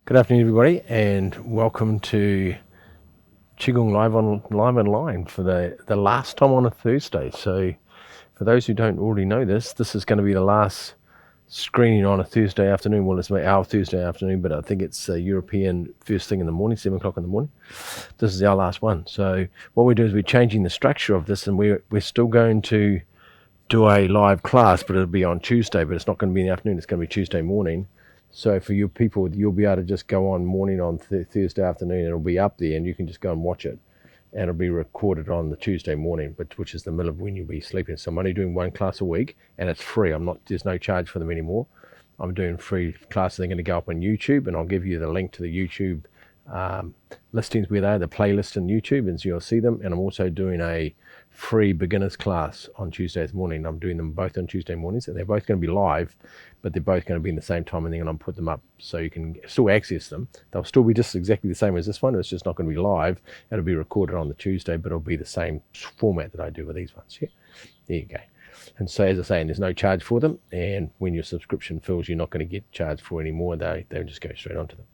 Good afternoon, everybody, and welcome to Qigong live online for the last time on a Thursday. So, for those who don't already know this is going to be the last screening on a Thursday afternoon. Well, it's our Thursday afternoon, but I think it's European first thing in the morning, 7 o'clock in the morning. This is our last one. So, what we do is we're changing the structure of this, and we're still going to do a live class, but it'll be on Tuesday. But it's not going to be in the afternoon. It's going to be Tuesday morning. So for you people, you'll be able to just go on morning on Thursday afternoon, and it'll be up there, and you can just go and watch it, and it'll be recorded on the Tuesday morning, which is the middle of when you'll be sleeping. So I'm only doing one class a week, and it's free. There's no charge for them anymore. I'm doing free classes. They're going to go up on YouTube, and I'll give you the link to the YouTube listings where they are, the playlist in YouTube, and so you'll see them. And I'm also doing a free beginners class on Tuesdays morning. I'm doing them both on Tuesday mornings, and they're both going to be live, but they're both going to be in the same time, and then I'll put them up so you can still access them. They'll still be just exactly the same as this one. It's just not going to be live. It'll be recorded on the Tuesday, but it'll be the same format that I do with these ones. Yeah, there you go. And so, as I say, there's no charge for them, and when your subscription fills, you're not going to get charged for any more. They'll just go straight onto them.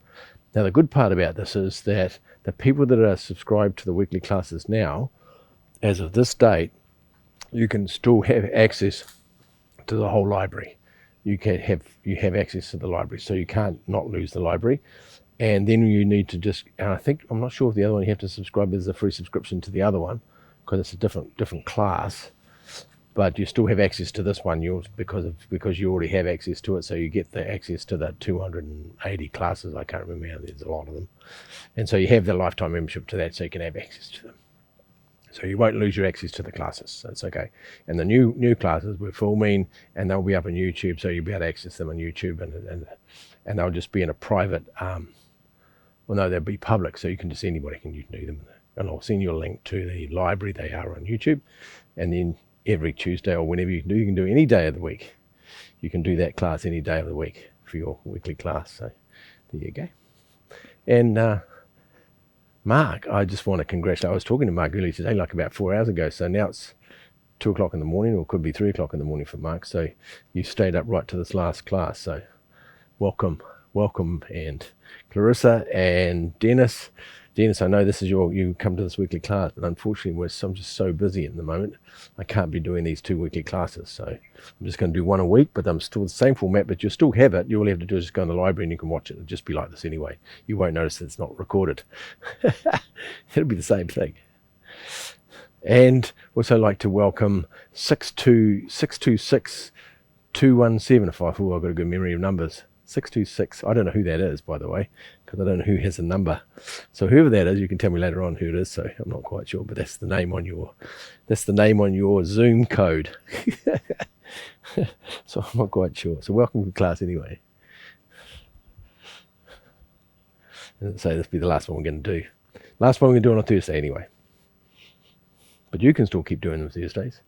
Now, the good part about this is that the people that are subscribed to the weekly classes now, as of this date, you can still have access to the whole library. You have access to the library, so you can't not lose the library. And then you need to just, and I'm not sure if the other one you have to subscribe is a free subscription to the other one, because it's a different class. But you still have access to this one, because you already have access to it, so you get the access to the 280 classes. I can't remember how, there's a lot of them. And so you have the lifetime membership to that, so you can have access to them. So you won't lose your access to the classes, so it's okay. And the new classes we're filming, and they'll be up on YouTube, so you'll be able to access them on YouTube, and they'll just be in a private, they'll be public, so anybody can do them. And I'll send you a link to the library. They are on YouTube, and then every Tuesday or whenever you can do any day of the week. You can do that class any day of the week for your weekly class. So there you go. And Mark, I just want to congratulate. I was talking to Mark earlier today, like about 4 hours ago. So now it's 2 o'clock in the morning, or it could be 3 o'clock in the morning for Mark. So you stayed up right to this last class. So welcome. And Clarissa and Dennis, I know this is you come to this weekly class, but unfortunately I'm just so busy at the moment. I can't be doing these 2 weekly classes, so I'm just going to do one a week, but I'm still the same format, but you'll still have it. All you have to do is just go in the library and you can watch it. It'll just be like this anyway. You won't notice that it's not recorded. It'll be the same thing. And also like to welcome 626 217, if I've got a good memory of numbers. 626. I don't know who that is, by the way, because I don't know who has the number. So whoever that is, you can tell me later on who it is. So I'm not quite sure, but that's the name on your Zoom code. So I'm not quite sure. So welcome to class anyway. And so this will be the last one we're going to do. Last one we're going to do on a Thursday anyway. But you can still keep doing them Thursdays.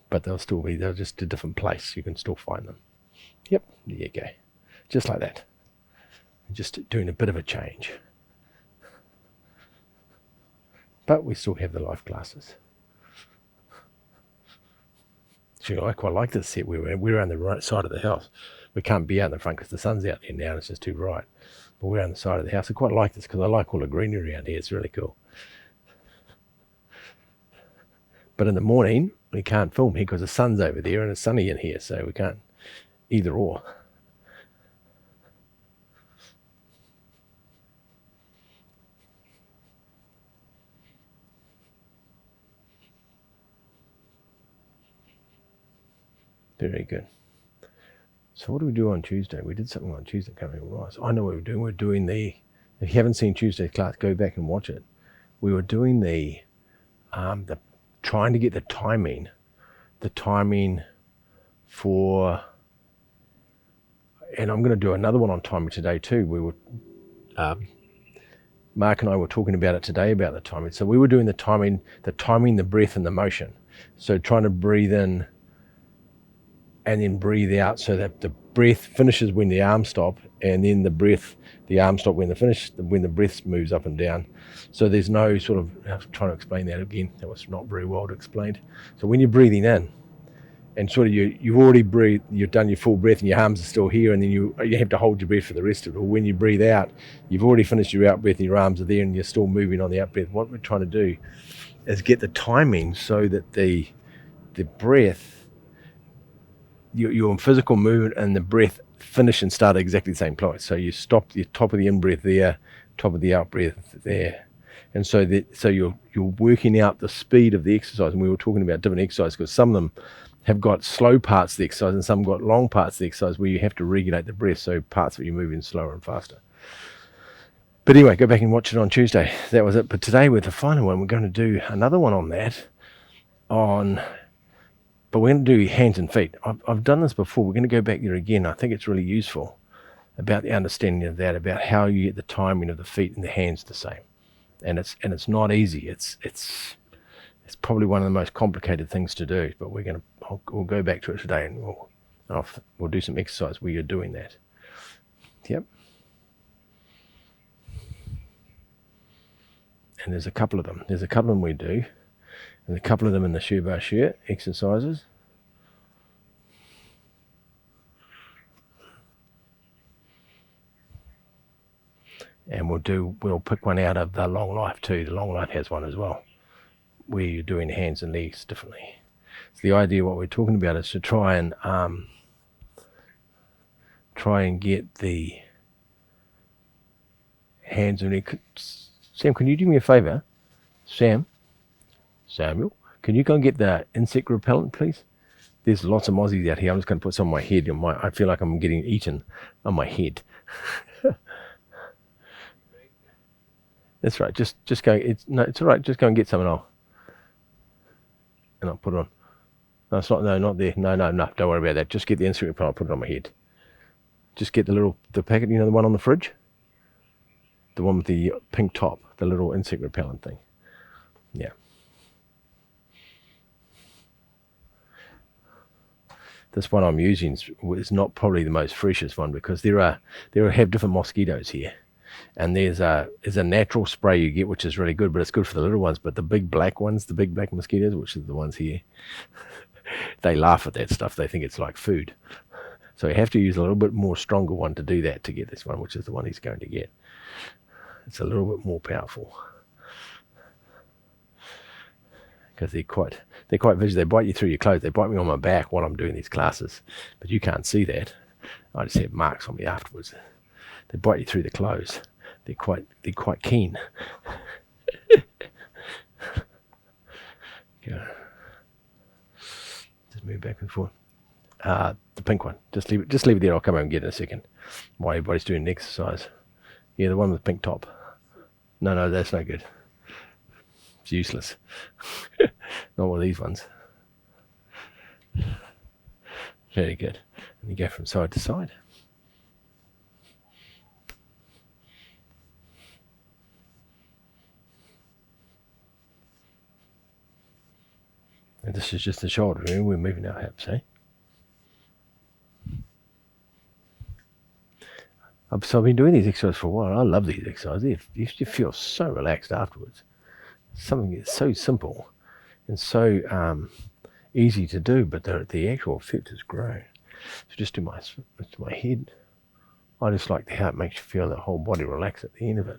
But they'll just a different place. You can still find them. Yep, there you go. Just like that. Just doing a bit of a change. But we still have the live classes. So I quite like this set. We're on the right side of the house. We can't be out in the front because the sun's out there now and it's just too bright. But we're on the side of the house. I quite like this because I like all the greenery around here. It's really cool. But in the morning, we can't film here because the sun's over there and it's sunny in here, so we can't. Either or. Very good. So what do we do on Tuesday? We did something on Tuesday. Can't remember what it was. I know what we're doing. We're doing if you haven't seen Tuesday's class, go back and watch it. We were doing the trying to get the timing for. And I'm going to do another one on timing today too. We were, Mark and I were talking about it today about the timing. So we were doing the timing, the breath and the motion. So trying to breathe in and then breathe out so that the breath finishes when the arms stop, and then the arms stop when the breath moves up and down. So there's no I'm trying to explain that again. That was not very well explained. So when you're breathing in, and sort of you've already breathed, you've done your full breath and your arms are still here, and then you have to hold your breath for the rest of it. Or when you breathe out, you've already finished your out breath and your arms are there and you're still moving on the out breath. What we're trying to do is get the timing so that the breath, your physical movement and the breath finish and start at exactly the same place. So you stop the top of the in breath there, top of the out breath there. And so you're working out the speed of the exercise. And we were talking about different exercises because some of them have got slow parts of the exercise and some got long parts of the exercise where you have to regulate the breath, so parts of it you move in slower and faster. But anyway, go back and watch it on Tuesday. That was it. But today with the final one, we're going to do another one on that. But we're going to do hands and feet. I've done this before. We're going to go back there again. I think it's really useful about the understanding of that, about how you get the timing of the feet and the hands the same. And it's not easy. It's probably one of the most complicated things to do. But we'll go back to it today, and we'll do some exercise where you're doing that. Yep. And there's a couple of them. There's a couple of them we do. And a couple of them in the Shibashi exercises. And we'll pick one out of the long life too. The long life has one as well, where you're doing hands and legs differently. So the idea, what we're talking about, is to try and get the hands and legs. Sam, can you do me a favour? Samuel, can you go and get the insect repellent, please? There's lots of mozzies out here. I'm just going to put some on my head. I feel like I'm getting eaten on my head. That's right. Just go. It's all right. Just go and get some, and I'll put it on. No, it's not. No, not there. No. Don't worry about that. Just get the insect repellent. I'll put it on my head. Just get the packet. You know, the one on the fridge. The one with the pink top. The little insect repellent thing. Yeah. This one I'm using is not probably the most freshest one, because there have different mosquitoes here, and there's a natural spray you get which is really good, but it's good for the little ones. But the big black ones, the big black mosquitoes, which are the ones here, they laugh at that stuff. They think it's like food. So you have to use a little bit more stronger one to do that, to get this one, which is the one he's going to get. It's a little bit more powerful, because they're quite vicious. They bite you through your clothes. They bite me on my back while I'm doing these classes, but you can't see that. I just have marks on me afterwards. They bite you through the clothes. They're quite keen. Go. Just move back and forth. The pink one. Just leave it there. I'll come over and get it in a second. While everybody's doing an exercise. Yeah, the one with the pink top. No, that's no good. It's useless. Not one of these ones. Very good. And you go from side to side. And this is just the shoulder. We're moving our hips, eh? So I've been doing these exercises for a while. I love these exercises. You feel so relaxed afterwards. Something that's so simple and so easy to do, but the actual effect is great. So just to my head, I just like how it makes you feel the whole body relax at the end of it.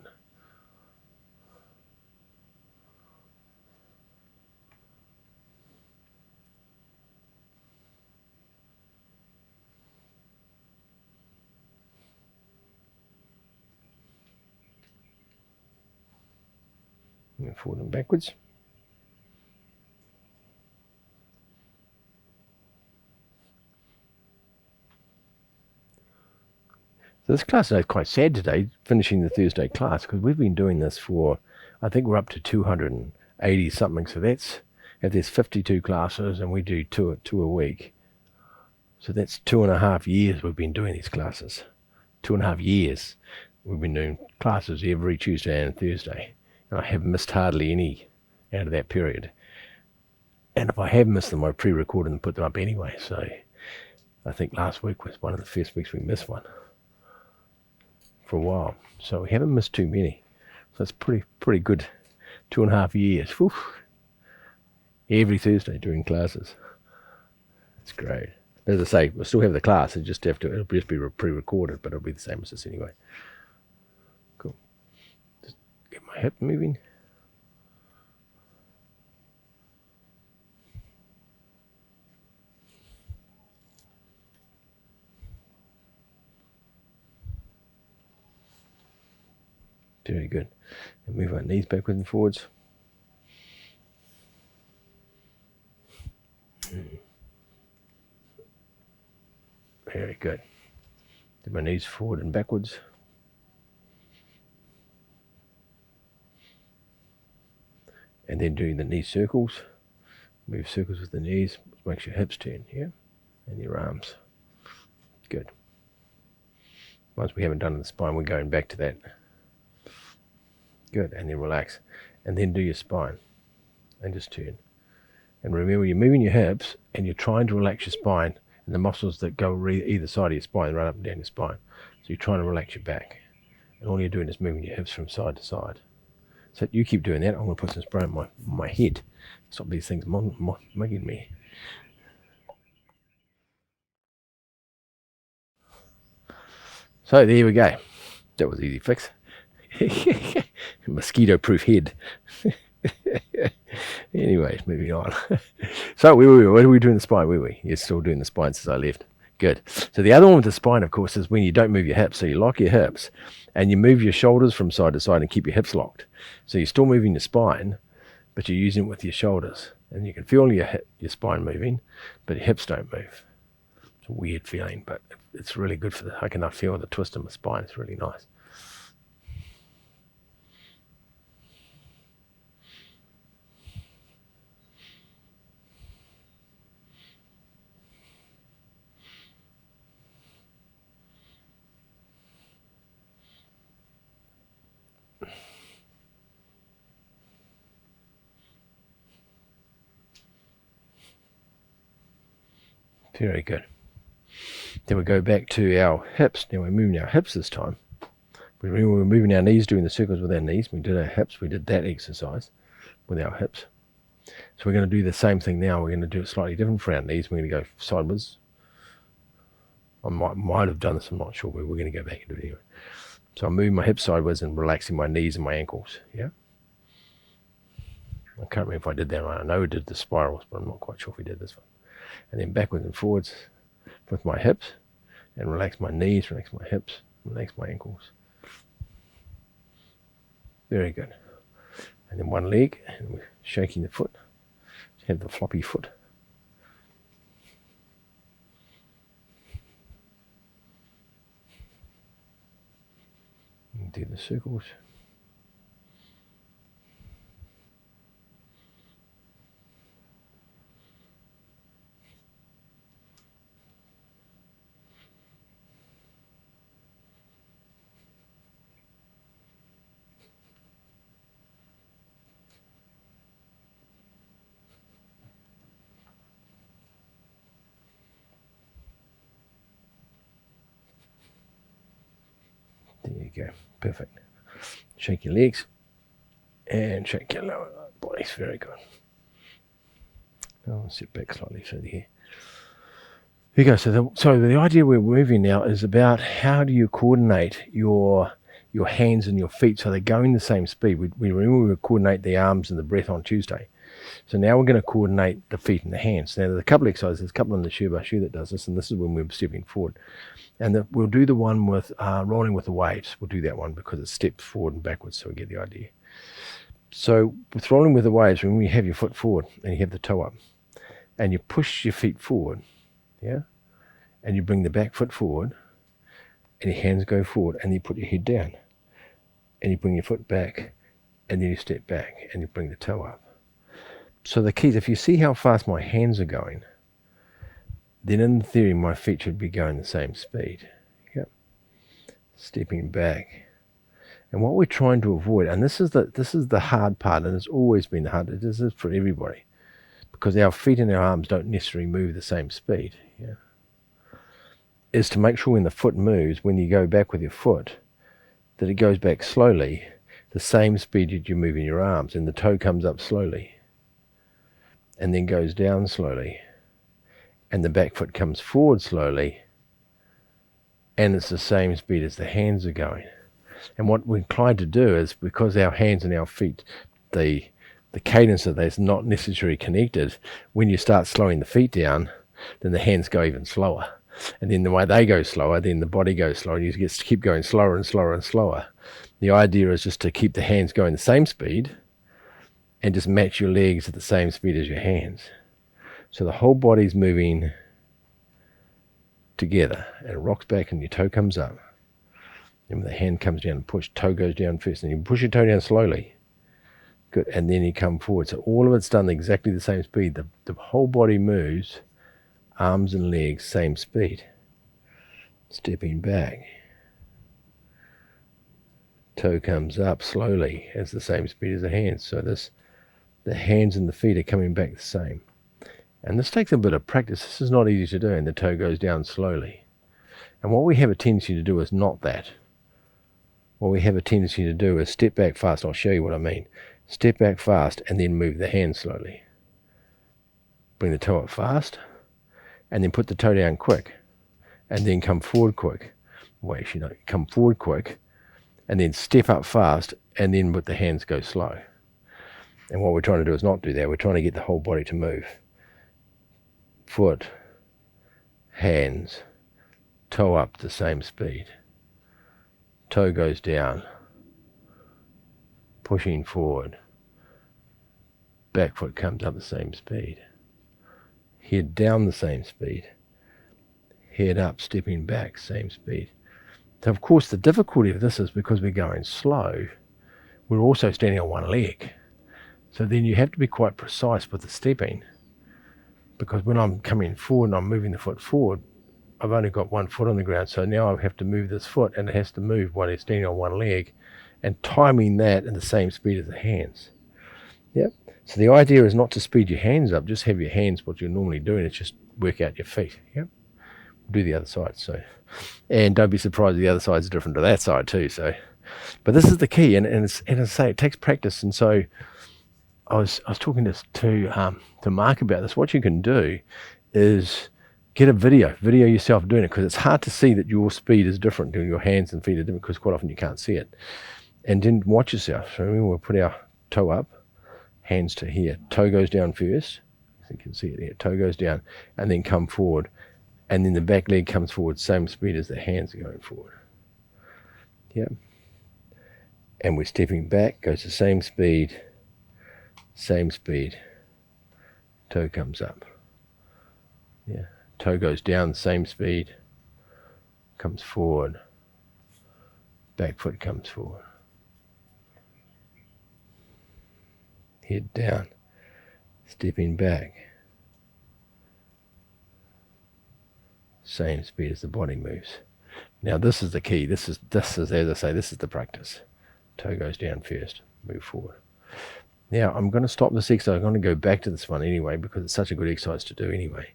And forward and backwards. So this class is quite sad today, finishing the Thursday class, because we've been doing this for, I think we're up to 280 something. So if there's 52 classes and we do two a week, so that's 2.5 years we've been doing these classes. 2.5 years we've been doing classes every Tuesday and Thursday. And I haven't missed hardly any out of that period. And if I have missed them, I pre-recorded and put them up anyway. So I think last week was one of the first weeks we missed one for a while. So we haven't missed too many. So it's pretty good. 2.5 years. Whew. Every Thursday doing classes. That's great. As I say, we'll still have the class. It'll just be pre-recorded, but it'll be the same as this anyway. Cool. Just get my hip moving. Very good. And move our knees backwards and forwards. Very good. Do my knees forward and backwards. And then doing the knee circles. Move circles with the knees. Makes your hips turn, yeah? And your arms. Good. Once we haven't done the spine, we're going back to that. Good, and then relax. And then do your spine. And just turn. And remember, you're moving your hips, and you're trying to relax your spine, and the muscles that go either side of your spine run up and down your spine. So you're trying to relax your back. And all you're doing is moving your hips from side to side. So you keep doing that. I'm going to put some spray on my head. Stop these things mugging me. So there we go. That was an easy fix. Mosquito-proof head. Anyways, moving on. So what are we doing the spine? Were we? You're still doing the spine since I left. Good. So the other one with the spine, of course, is when you don't move your hips. So you lock your hips and you move your shoulders from side to side and keep your hips locked. So you're still moving your spine, but you're using it with your shoulders. And you can feel your spine moving, but your hips don't move. It's a weird feeling, but it's really good I can feel the twist in my spine. It's really nice. Very good. Then we go back to our hips. Now we're moving our hips this time. Remember, we were moving our knees, doing the circles with our knees. We did our hips. We did that exercise with our hips. So we're going to do the same thing now. We're going to do it slightly different for our knees. We're going to go sideways. I might have done this, I'm not sure, but we're going to go back and do it anyway. So I'm moving my hips sideways and relaxing my knees and my ankles. Yeah. I can't remember if I did that right. I know we did the spirals, but I'm not quite sure if we did this one. And then backwards and forwards with my hips, and relax my knees, relax my hips, relax my ankles. Very good. And then one leg, and we're shaking the foot. Have the floppy foot. And do the circles. There you go. Perfect. Shake your legs and shake your lower bodies. Very good. I'll sit back slightly so here. Here you go. So the idea we're moving now is about how do you coordinate your hands and your feet so they're going the same speed. We remember we coordinate the arms and the breath on Tuesday. So now we're going to coordinate the feet and the hands. Now there's a couple of exercises. There's a couple in the Shibashi that does this, and this is when we're stepping forward. And we'll do the one with rolling with the waves. We'll do that one because it steps forward and backwards, so we get the idea. So with rolling with the waves, when you have your foot forward and you have the toe up, and you push your feet forward, yeah, and you bring the back foot forward, and your hands go forward, and you put your head down, and you bring your foot back, and then you step back, and you bring the toe up. So the key is, if you see how fast my hands are going, then in theory my feet should be going the same speed. Yep. Stepping back. And what we're trying to avoid, and this is the hard part, and it's always been the hard, this is for everybody, because our feet and our arms don't necessarily move the same speed, yeah, is to make sure when the foot moves, when you go back with your foot, that it goes back slowly, the same speed that you move in your arms, and the toe comes up slowly, and then goes down slowly, and the back foot comes forward slowly, and it's the same speed as the hands are going. And what we're inclined to do is, because our hands and our feet, the cadence of that is not necessarily connected, when you start slowing the feet down, then the hands go even slower. And then the way they go slower, then the body goes slower, and you get to keep going slower and slower and slower. The idea is just to keep the hands going the same speed and just match your legs at the same speed as your hands. So the whole body's moving together, and it rocks back and your toe comes up. And when the hand comes down and push, toe goes down first, and you push your toe down slowly. Good, and then you come forward. So all of it's done exactly the same speed. The whole body moves, arms and legs, same speed. Stepping back. Toe comes up slowly, as the same speed as the hands. So the hands and the feet are coming back the same. And this takes a bit of practice. This is not easy to do, and the toe goes down slowly. And what we have a tendency to do is not that. What we have a tendency to do is step back fast. I'll show you what I mean. Step back fast and then move the hand slowly. Bring the toe up fast and then put the toe down quick and then come forward quick. Wait, come forward quick and then step up fast and then with the hands go slow. And what we're trying to do is not do that. We're trying to get the whole body to move. Foot, hands, toe up the same speed. Toe goes down, pushing forward. Back foot comes up the same speed. Head down the same speed. Head up, stepping back, same speed. So of course the difficulty of this is because we're going slow, we're also standing on one leg. So then you have to be quite precise with the stepping, because when I'm coming forward and I'm moving the foot forward, I've only got one foot on the ground, so now I have to move this foot, and it has to move while it's standing on one leg, and timing that in the same speed as the hands. Yep. So the idea is not to speed your hands up, just have your hands what you're normally doing, it's just work out your feet. Yep. We'll do the other side. So, and don't be surprised the other side's different to that side too. So, but this is the key, and as I say, it takes practice. And so I was talking to Mark about this. What you can do is get a video yourself doing it, because it's hard to see that your speed is different to your hands and feet are different, because quite often you can't see it. And then watch yourself. So we'll put our toe up, hands to here. Toe goes down first. You can see it here. Toe goes down and then come forward. And then the back leg comes forward, same speed as the hands are going forward. Yep. And we're stepping back, goes the same speed. Toe comes up. Yeah. Toe goes down the same speed, comes forward, back foot comes forward. Head down, stepping back. Same speed as the body moves. Now this is the key. This is as I say, this is the practice. Toe goes down first, move forward. Now I'm going to stop this exercise. I'm going to go back to this one anyway, because it's such a good exercise to do anyway.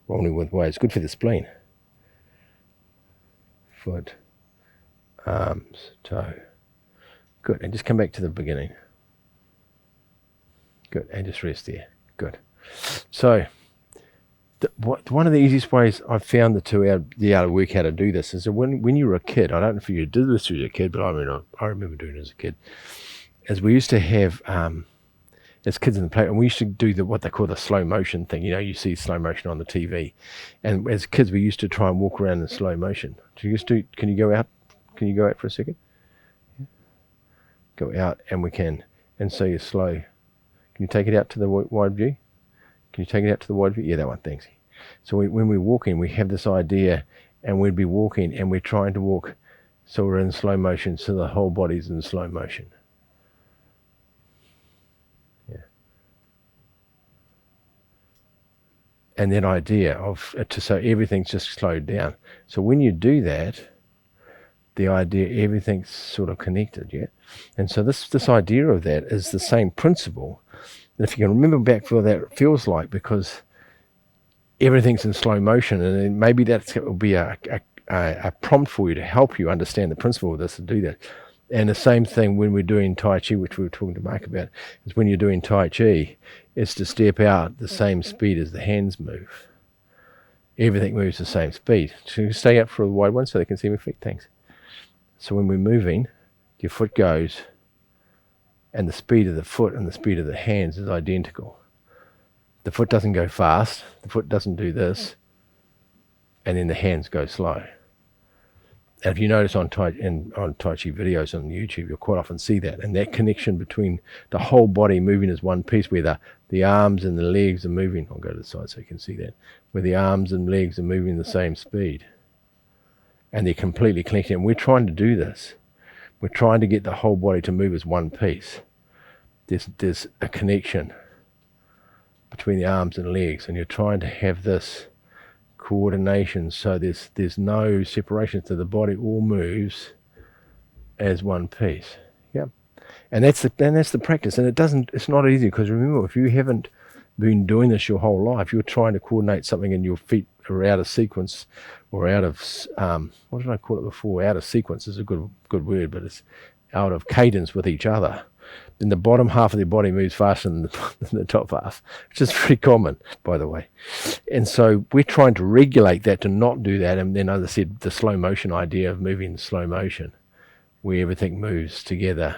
Rolling with weight, it's good for the spleen. Foot, arms, toe. Good, and just come back to the beginning. Good, and just rest there. Good. So, one of the easiest ways I've found to be able to work how to do this is that when you were a kid, I don't know if you did this as a kid, but I remember doing it as a kid, as we used to have, as kids in the playground, we used to do what they call the slow motion thing. You know, you see slow motion on the TV. And as kids, we used to try and walk around in slow motion. Can you go out? Can you go out for a second? Yeah. Go out, and we can. And so you're slow. Can you take it out to the wide view? Can you take it out to the wide view? Yeah, that one, thanks. So when we're walking, we have this idea, and we'd be walking, and we're trying to walk, so we're in slow motion, so the whole body's in slow motion. And that idea of so everything's just slowed down. So when you do that, the idea everything's sort of connected, yeah. And so this idea of that is the same principle. And if you can remember back what that feels like, because everything's in slow motion, and then maybe that will be a prompt for you to help you understand the principle of this and do that. And the same thing when we're doing Tai Chi, which we were talking to Mark about, is when you're doing Tai Chi, it's to step out the same speed as the hands move. Everything moves the same speed. So you stay up for a wide one so they can see my feet. Thanks. So when we're moving, your foot goes, and the speed of the foot and the speed of the hands is identical. The foot doesn't go fast, the foot doesn't do this, and then the hands go slow. And if you notice on Tai Chi videos on YouTube, you'll quite often see that. And that connection between the whole body moving as one piece, where the arms and the legs are moving. I'll go to the side so you can see that. Where the arms and legs are moving the same speed. And they're completely connected. And we're trying to do this. We're trying to get the whole body to move as one piece. There's a connection between the arms and legs. And you're trying to have this coordination, so there's no separation, so the body all moves as one piece. Yep. And that's the practice. And it's not easy, because remember, if you haven't been doing this your whole life, you're trying to coordinate something and your feet are out of sequence, or out of what did I call it before? Out of sequence is a good word, but it's out of cadence with each other. Then the bottom half of their body moves faster than the top half, which is pretty common, by the way. And so we're trying to regulate that, to not do that. And then, as I said, the slow motion idea of moving in slow motion, where everything moves together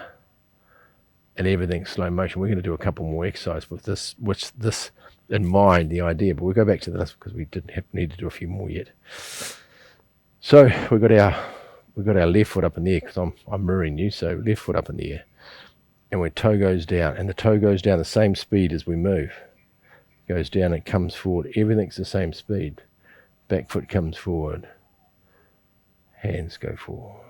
and everything's slow motion. We're going to do a couple more exercises with this, which this in mind, the idea, but we'll go back to this because we need to do a few more yet. So we've got our left foot up in the air, because I'm mirroring you, so left foot up in the air. And where toe goes down, and the toe goes down the same speed as we move. Goes down and comes forward. Everything's the same speed. Back foot comes forward. Hands go forward.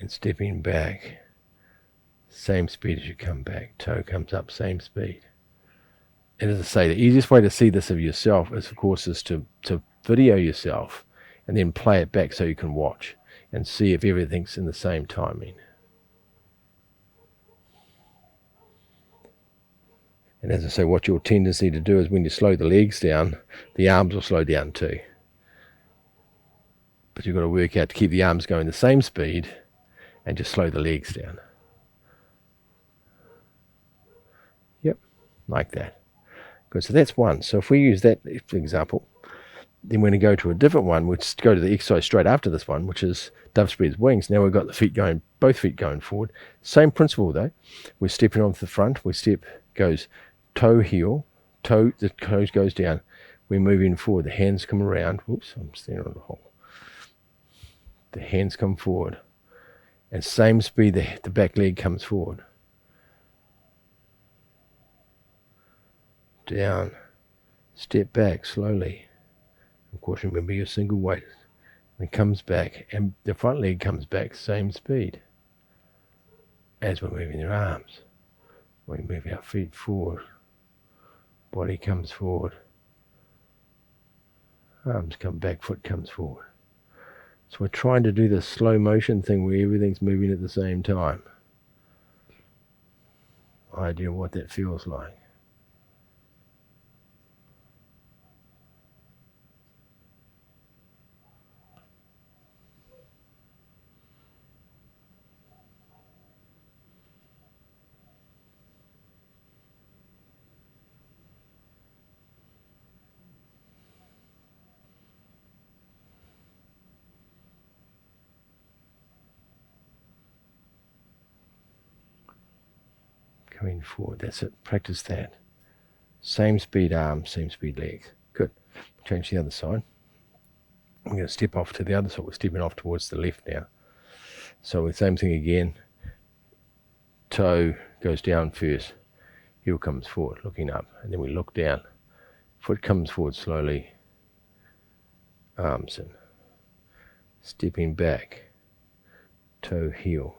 And stepping back, same speed as you come back. Toe comes up, same speed. And as I say, the easiest way to see this of yourself is, of course, is to video yourself and then play it back so you can watch and see if everything's in the same timing. And as I say, what your tendency to do is, when you slow the legs down, the arms will slow down too. But you've got to work out to keep the arms going the same speed and just slow the legs down. Yep, like that. Good, so that's one. So if we use that, for example, then we're going to go to a different one, which go to the exercise straight after this one, which is dove spreads wings. Now we've got the feet going, both feet going forward. Same principle though. We're stepping off the front. We step, goes toe, heel, toe, the toes goes down. We're moving forward. The hands come around. Whoops, I'm standing on the hole. The hands come forward. And same speed, the back leg comes forward. Down. Step back slowly. Of course, remember your single weight. And it comes back, and the front leg comes back, same speed as we're moving your arms. We move our feet forward. Body comes forward. Arms come back, foot comes forward. So we're trying to do this slow motion thing where everything's moving at the same time. Idea of what that feels like. Coming forward, that's it, practice that. Same speed arms, same speed legs. Good. Change the other side. I'm going to step off to the other side. We're stepping off towards the left now. So the same thing again. Toe goes down first. Heel comes forward, looking up. And then we look down. Foot comes forward slowly. Arms in. Stepping back. Toe, heel.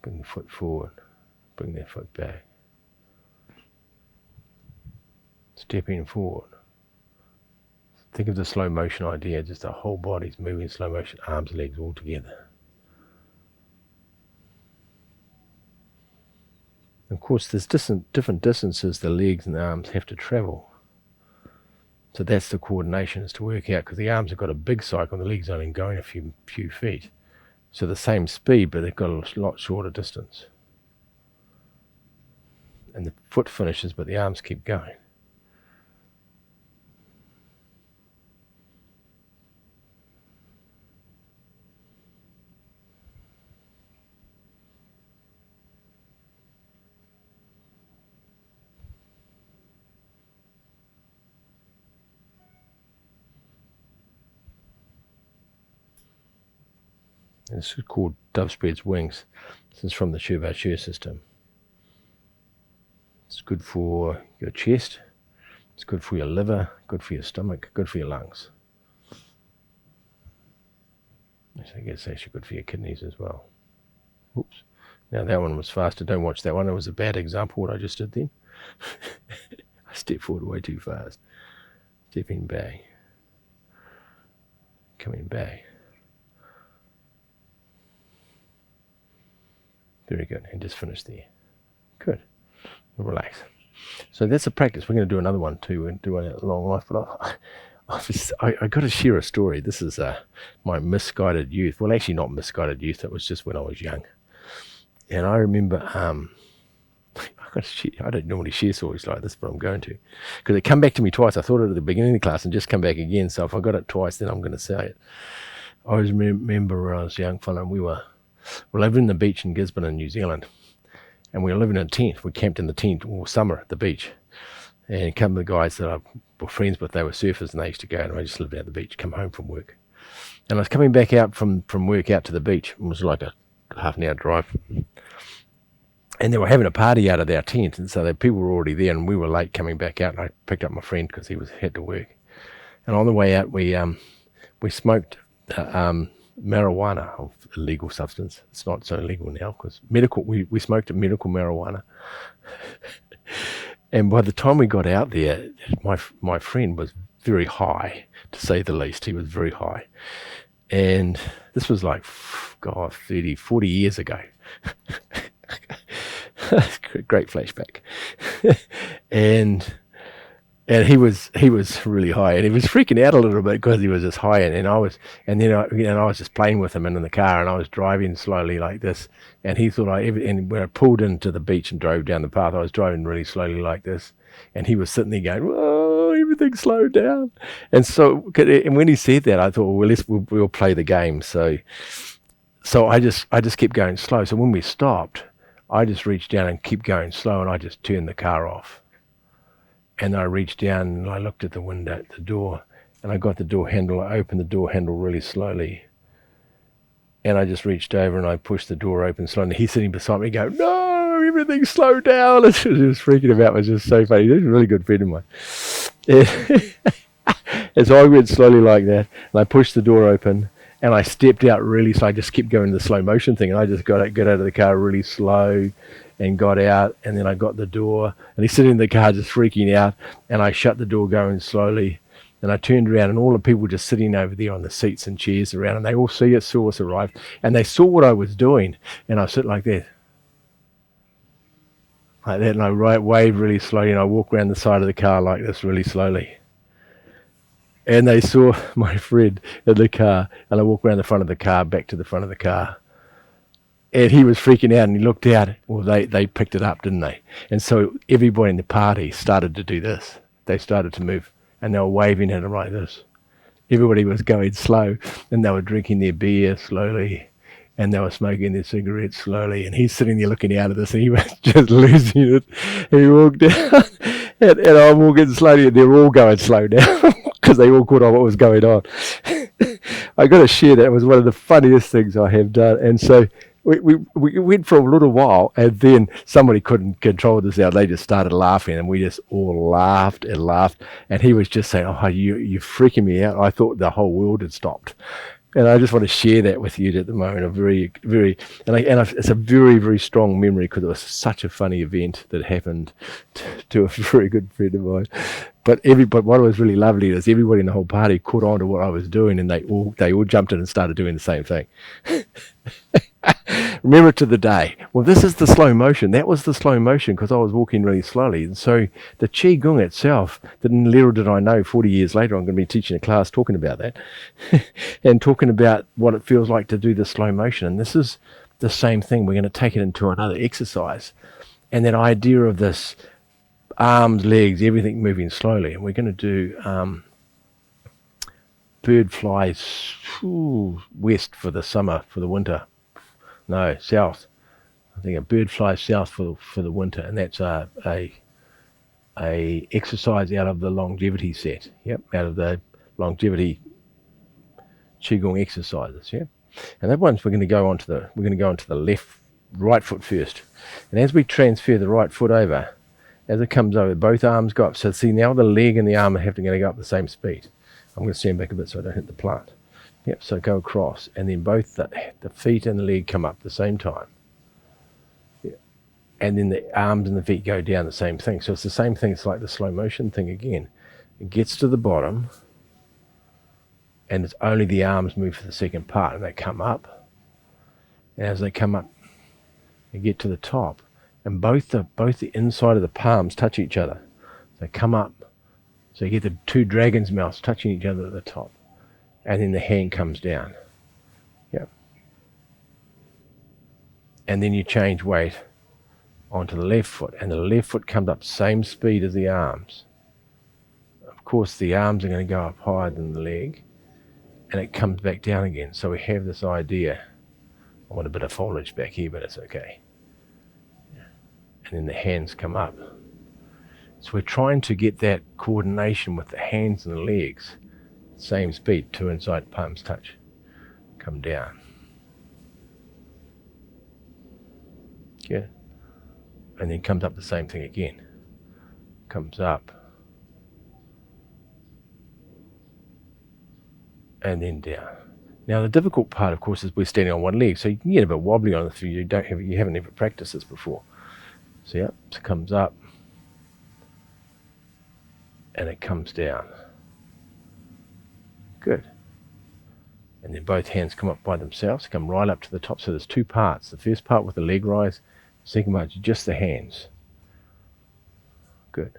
Bring the foot forward. Bring their foot back. Stepping forward. Think of the slow motion idea, just the whole body's moving in slow motion, arms, legs all together. Of course, there's different distances the legs and the arms have to travel. So that's the coordination, is to work out, because the arms have got a big cycle and the legs only going a few feet. So the same speed, but they've got a lot shorter distance. And the foot finishes, but the arms keep going. And this is called Dove Spreads Wings. This is from the Shibashi system. It's good for your chest, it's good for your liver, good for your stomach, good for your lungs. I guess it's actually good for your kidneys as well. Oops. Now that one was faster. Don't watch that one. It was a bad example what I just did then. I stepped forward way too fast. Stepping back. Coming back. Very good. And just finish there. Good. Relax. So that's a practice. We're going to do another one too and do a long life. But I got to share a story. This is my misguided youth. Well, actually not misguided youth. It was just when I was young. And I remember, I don't normally share stories like this, but I'm going to. Because it come back to me twice. I thought it at the beginning of the class and just come back again. So if I got it twice, then I'm going to say it. I always remember when I was a young fella, and we were living in the beach in Gisborne in New Zealand. And we were living in a tent. We camped in the tent all summer at the beach. And a couple of the guys that I were friends with, they were surfers and they used to go, and I just lived out at the beach, come home from work. And I was coming back out from work out to the beach. It was like a half an hour drive. And they were having a party out of their tent. And so the people were already there, and we were late coming back out. And I picked up my friend because he had to work. And on the way out, we smoked marijuana, of illegal substance. It's not so illegal now because we smoked a medical marijuana. And by the time we got out there, my friend was very high, to say the least. He was very high. And this was like, God, 30, 40 years ago. Great flashback. And he was really high, and he was freaking out a little bit because he was just high, and I was just playing with him in the car, and I was driving slowly like this, and he thought and when I pulled into the beach and drove down the path, I was driving really slowly like this, and he was sitting there going, "Whoa, everything slowed down." And so, and when he said that, I thought, well, we'll play the game. So I just kept going slow. So when we stopped, I just reached down and kept going slow, and I just turned the car off. And I reached down and I looked at the window, at the door, and I got the door handle. I opened the door handle really slowly. And I just reached over and I pushed the door open slowly. And he's sitting beside me going, "No, everything slowed down." And he was freaking him out. It was just so funny. He was a really good friend of mine. And so I went slowly like that. And I pushed the door open and I stepped out really slow. I just kept going the slow motion thing. And I just got out of the car really slow. And got out, and then I got the door, and he's sitting in the car just freaking out, and I shut the door going slowly, and I turned around, and all the people just sitting over there on the seats and chairs around, and they all saw us arrive, and they saw what I was doing, and I sit like that, and I waved really slowly, and I walked around the side of the car like this really slowly. And they saw my friend in the car, and I walked around the front of the car, back to the front of the car. And he was freaking out, and he looked out. Well, they picked it up, didn't they? And so everybody in the party started to do this. They started to move, and they were waving at him like this. Everybody was going slow, and they were drinking their beer slowly, and they were smoking their cigarettes slowly. And he's sitting there looking out at this, and he was just losing it. He walked out, and I'm walking slowly, and they're all going slow now because they all caught on what was going on. I got to share that. It was one of the funniest things I have done. And so we went for a little while, and then somebody couldn't control this out. They just started laughing, and we just all laughed and laughed. And he was just saying, "Oh, you're freaking me out." I thought the whole world had stopped. And I just want to share that with you at the moment. It's a very, very strong memory because it was such a funny event that happened to a very good friend of mine. But what was really lovely is everybody in the whole party caught on to what I was doing, and they all jumped in and started doing the same thing. Remember it to the day. Well, this is the slow motion. That was the slow motion because I was walking really slowly. And so the Qigong itself, little did I know, 40 years later, I'm going to be teaching a class talking about that and talking about what it feels like to do the slow motion. And this is the same thing. We're going to take it into another exercise. And that idea of this arms, legs, everything moving slowly. And we're going to do bird flies west for the summer, for the winter. No, south. I think a bird flies south for the winter, and that's a exercise out of the longevity set. Yep, out of the longevity Qigong exercises. Yeah, and that one's we're going to go onto the right foot first, and as we transfer the right foot over, as it comes over, both arms go up. So see now the leg and the arm are having to go up the same speed. I'm going to stand back a bit so I don't hit the plant. Yep, so go across, and then both the feet and the leg come up at the same time. Yep. And then the arms and the feet go down the same thing. So it's the same thing. It's like the slow motion thing again. It gets to the bottom, and it's only the arms move for the second part, and they come up. And as they come up, they get to the top, and both the inside of the palms touch each other. They come up, so you get the two dragon's mouths touching each other at the top. And then the hand comes down. Yep. And then you change weight onto the left foot, and the left foot comes up same speed as the arms. Of course, the arms are going to go up higher than the leg, and it comes back down again. So we have this idea. I want a bit of foliage back here, but it's okay. And then the hands come up. So we're trying to get that coordination with the hands and the legs. Same speed, two inside palms touch, come down. Yeah. And then comes up the same thing again. Comes up. And then down. Now the difficult part, of course, is we're standing on one leg, so you can get a bit wobbly on it if you haven't ever practiced this before. So yeah, so it comes up, and it comes down. Good. And then both hands come up by themselves, come right up to the top. So there's two parts. The first part with the leg rise, the second part just the hands. Good.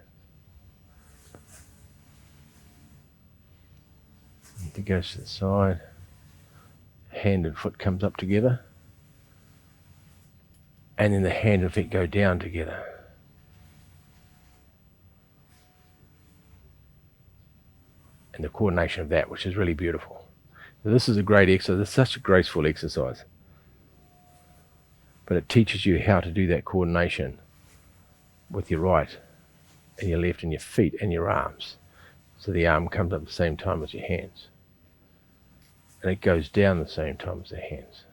It goes to the side. Hand and foot comes up together. And then the hand and feet go down together. And the coordination of that, which is really beautiful. So this is a great exercise. It's such a graceful exercise. But it teaches you how to do that coordination with your right and your left and your feet and your arms. So the arm comes up at the same time as your hands. And it goes down the same time as the hands.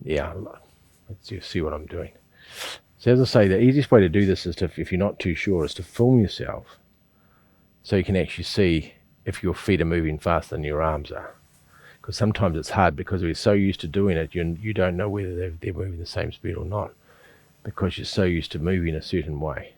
Yeah, let's see what I'm doing. So as I say, the easiest way to do this is to, if you're not too sure, is to film yourself so you can actually see if your feet are moving faster than your arms are. Because sometimes it's hard because we're so used to doing it, you don't know whether they're moving the same speed or not because you're so used to moving a certain way.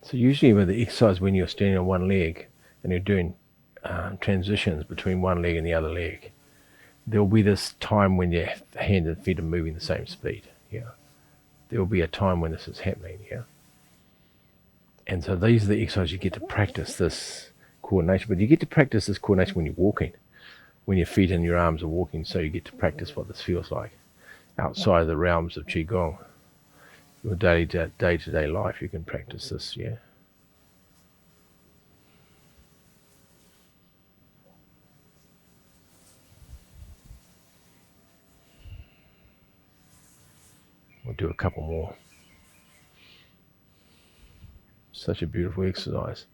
So usually with the exercise when you're standing on one leg and you're doing transitions between one leg and the other leg. There will be this time when your hand and feet are moving the same speed. Yeah, there will be a time when this is happening. Yeah, and so these are the exercises you get to practice this coordination. But you get to practice this coordination when you're walking, when your feet and your arms are walking. So you get to practice what this feels like outside of the realms of Qigong. Your day-to-day life, you can practice this. Yeah. We'll do a couple more. Such a beautiful exercise.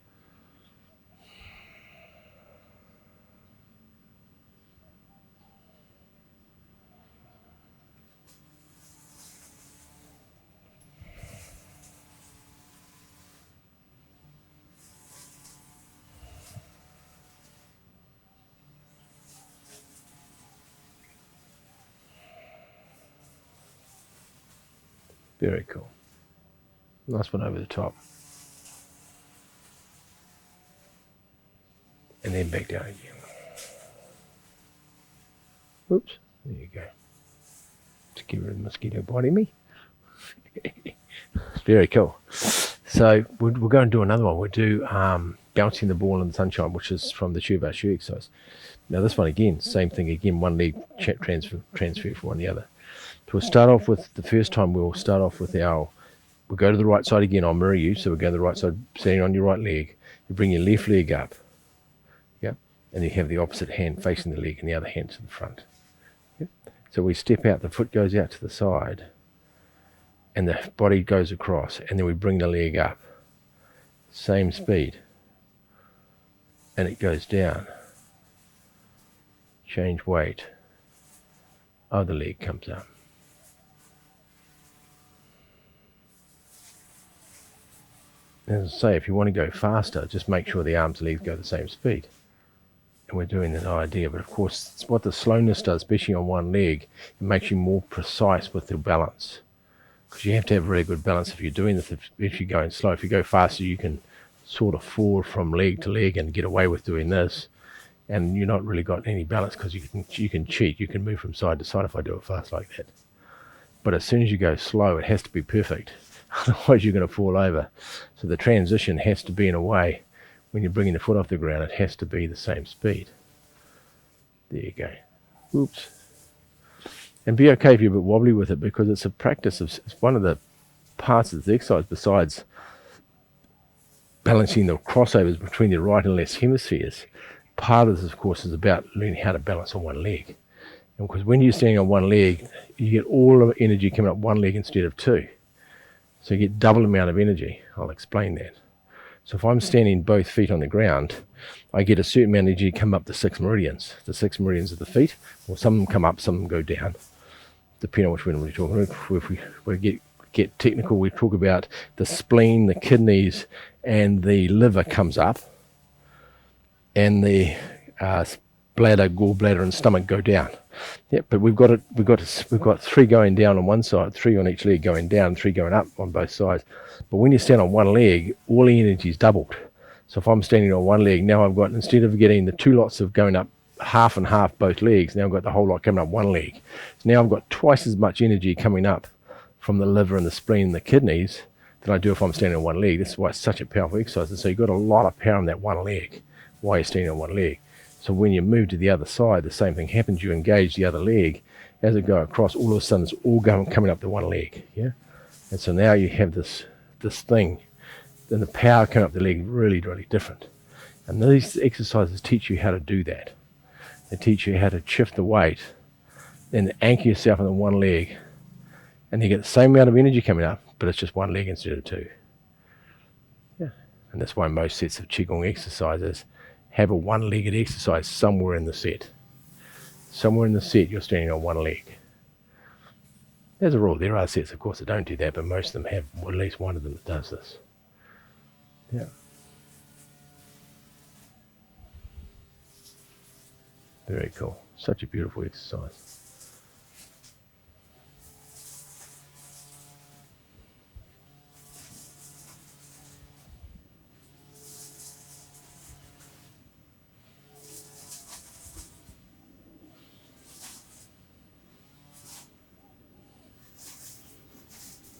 Very cool. Nice one over the top. And then back down again. Oops. There you go. To get rid of the mosquito biting me. Very cool. So we're going to do another one. We'll do bouncing the ball in the sunshine, which is from the Shibashi exercise. Now this one again, same thing again, one leg transfer from one to the other. So we'll start off with, the first time we'll start off with we'll go to the right side again, I'll mirror you, so we'll go to the right side, standing on your right leg. You bring your left leg up, yeah, and you have the opposite hand facing the leg and the other hand to the front. Yeah? So we step out, the foot goes out to the side, and the body goes across, and then we bring the leg up. Same speed. And it goes down. Change weight. Other leg comes up. As I say, if you want to go faster, just make sure the arms and legs go the same speed. And we're doing that idea, but of course, it's what the slowness does, especially on one leg, it makes you more precise with your balance. Because you have to have really good balance if you're doing this. If you're going slow, if you go faster, you can sort of fall from leg to leg and get away with doing this, and you're not really got any balance, because you can cheat. You can move from side to side if I do it fast like that. But as soon as you go slow, it has to be perfect. Otherwise, you're going to fall over. So the transition has to be in a way, when you're bringing the foot off the ground, it has to be the same speed. There you go. Oops. And be okay if you're a bit wobbly with it, because it's a practice it's one of the parts of the exercise, besides balancing the crossovers between the right and left hemispheres. Part of this, of course, is about learning how to balance on one leg. And because when you're standing on one leg, you get all of the energy coming up one leg instead of two. So you get double amount of energy. I'll explain that. So if I'm standing both feet on the ground, I get a certain amount of energy come up the 6 meridians. The 6 meridians of the feet, or some of them come up, some of them go down, depending on which one we're talking about. If we get technical, we talk about the spleen, the kidneys, and the liver comes up, and the bladder, gallbladder, and stomach go down. Yep, but we've got 3 going down on one side, 3 on each leg going down, 3 going up on both sides. But when you stand on one leg, all the energy is doubled. So if I'm standing on one leg, now I've got, instead of getting the 2 lots of going up half and half both legs, now I've got the whole lot coming up one leg. So now I've got twice as much energy coming up from the liver and the spleen and the kidneys than I do if I'm standing on one leg. This is why it's such a powerful exercise. And so you've got a lot of power on that one leg while you're standing on one leg. So when you move to the other side, the same thing happens. You engage the other leg. As it goes across, all of a sudden it's all coming up the one leg. Yeah. And so now you have this thing, then the power coming up the leg really, really different. And these exercises teach you how to do that. They teach you how to shift the weight, then anchor yourself on the one leg, and you get the same amount of energy coming up, but it's just one leg instead of 2. Yeah. And that's why most sets of Qigong exercises have a one-legged exercise somewhere in the set. Somewhere in the set, you're standing on one leg. As a rule, there are sets, of course, that don't do that, but most of them have at least one of them that does this. Yeah. Very cool. Such a beautiful exercise.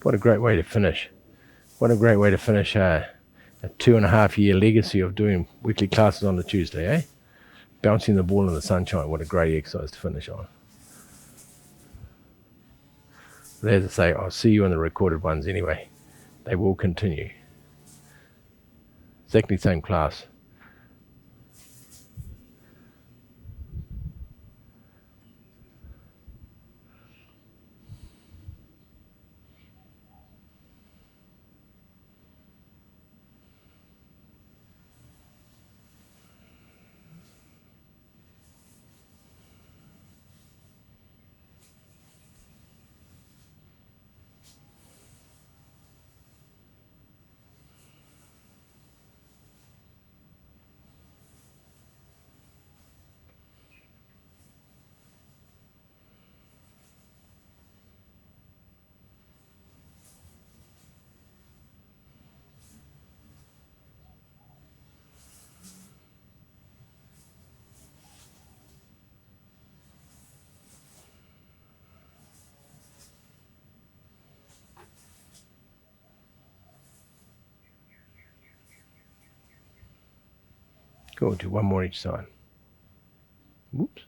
What a great way to finish. What a great way to finish a 2.5-year legacy of doing weekly classes on a Tuesday, eh? Bouncing the ball in the sunshine. What a great exercise to finish on. But as I say, I'll see you on the recorded ones anyway. They will continue. Exactly the same class. Cool, do one more each side. Whoops.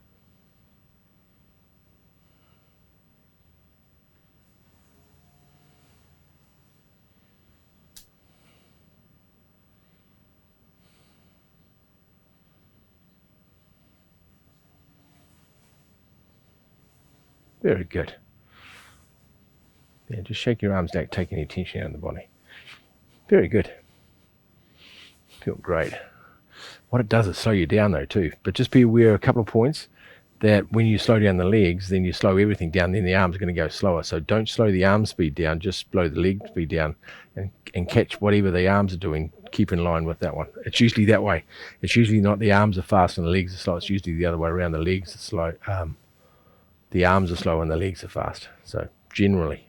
Very good. Yeah, just shake your arms out, take any tension out of the body. Very good. Feel great. What it does is slow you down though too. But just be aware of a couple of points that when you slow down the legs, then you slow everything down, then the arms are going to go slower. So don't slow the arm speed down, just slow the leg speed down and catch whatever the arms are doing. Keep in line with that one. It's usually that way. It's usually not the arms are fast and the legs are slow. It's usually the other way around. The legs are slow. The arms are slow and the legs are fast. So generally,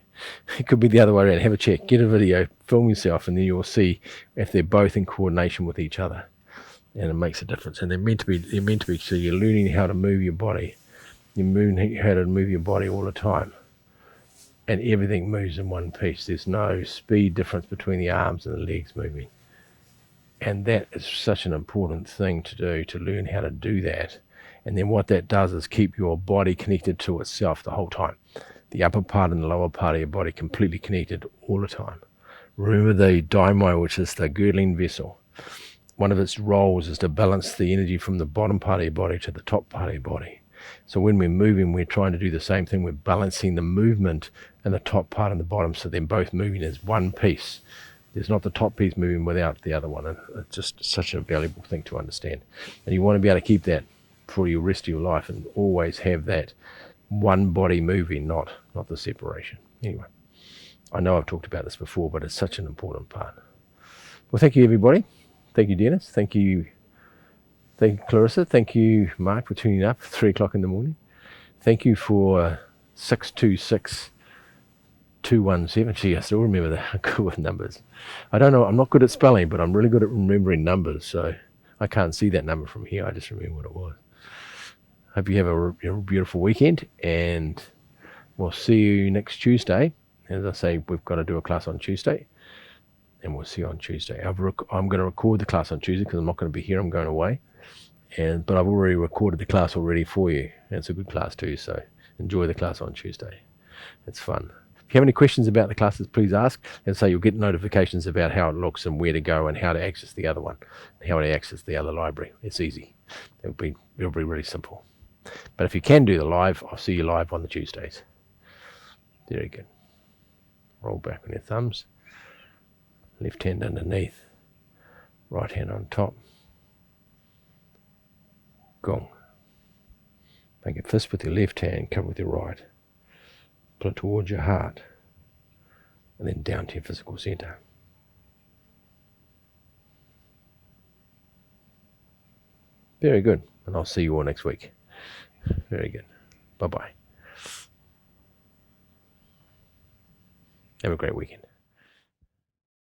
it could be the other way around. Have a check, get a video, film yourself, and then you'll see if they're both in coordination with each other. And it makes a difference. And they're meant to be. So you're learning how to move your body. You're learning how to move your body all the time. And everything moves in one piece. There's no speed difference between the arms and the legs moving. And that is such an important thing to do, to learn how to do that. And then what that does is keep your body connected to itself the whole time. The upper part and the lower part of your body completely connected all the time. Remember the daimyo, which is the girdling vessel. One of its roles is to balance the energy from the bottom part of your body to the top part of your body. So when we're moving, we're trying to do the same thing. We're balancing the movement in the top part and the bottom, so they're both moving as one piece. There's not the top piece moving without the other one. And it's just such a valuable thing to understand. And you want to be able to keep that for the rest of your life and always have that one body moving, not the separation. Anyway, I know I've talked about this before, but it's such an important part. Well, thank you, everybody. Thank you, Dennis. Thank you, Clarissa. Thank you, Mark, for tuning up at 3 o'clock in the morning. Thank you for 626217. Gee, I still remember the good numbers. I don't know. I'm not good at spelling, but I'm really good at remembering numbers. So I can't see that number from here. I just remember what it was. Hope you have a beautiful weekend, and we'll see you next Tuesday. As I say, we've got to do a class on Tuesday. And we'll see you on Tuesday. I'm going to record the class on Tuesday because I'm not going to be here. I'm going away. But I've already recorded the class already for you. And it's a good class too, so enjoy the class on Tuesday. It's fun. If you have any questions about the classes, please ask. And so you'll get notifications about how it looks and where to go and how to access the other one, and how to access the other library. It's easy. It'll be really simple. But if you can do the live, I'll see you live on the Tuesdays. Very good. Roll back on your thumbs. Left hand underneath, right hand on top. Gong. Make a fist with your left hand, cover with your right. Pull it towards your heart, and then down to your physical center. Very good, and I'll see you all next week. Very good. Bye-bye. Have a great weekend.